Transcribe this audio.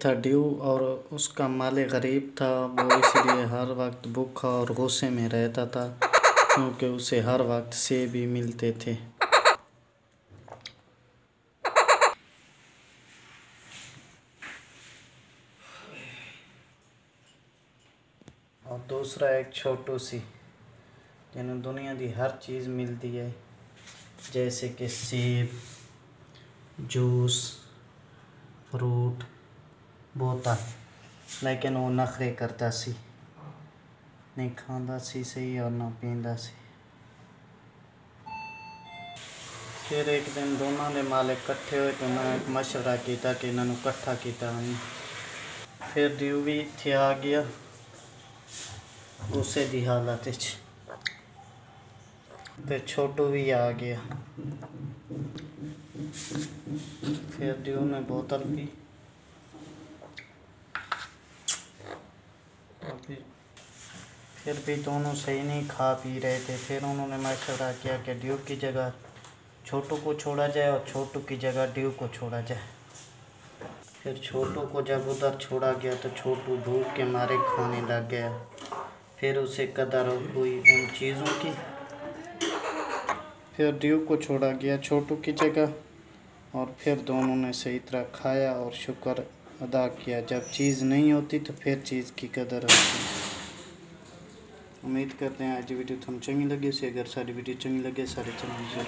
था ड्यू और उसका मालिक गरीब था। वो इसलिए हर वक्त भूखा और गुस्से में रहता था क्योंकि उसे हर वक्त सेब ही मिलते थे। और दूसरा एक छोटू सी जिन्हें दुनिया की हर चीज़ मिलती है, जैसे कि सेब, जूस, फ्रूट, बोतल, लेकिन वो नखरे करता सी, नहीं खांदा सी सही और ना पींदा सी। फिर एक दिन दोनों ने मालिक इकट्ठे हुए तो उन्होंने एक मशवरा किया कि इन्होंने इकट्ठा किया। फिर ड्यू भी इत्थे आ गया गुस्से की हालत ते छोटू भी आ गया। फिर ड्यू ने बोतल पी, फिर भी दोनों सही नहीं खा पी रहे थे। फिर उन्होंने मशवरा किया कि ड्यू की जगह छोटू को छोड़ा जाए और छोटू की जगह ड्यू को छोड़ा जाए। फिर छोटू को जब उधर छोड़ा गया तो छोटू भूख के मारे खाने लग गया। फिर उसे कदर हुई उन चीज़ों की। फिर ड्यू को छोड़ा गया छोटू की जगह और फिर दोनों ने सही तरह खाया और शुक्र अदा किया। जब चीज़ नहीं होती तो फिर चीज़ की कदर होती। उम्मीद करते हैं आज वीडियो थोड़ी चंगी लगी। उसे अगर सारी वीडियो चंगी लगे सारे चैनल जरूर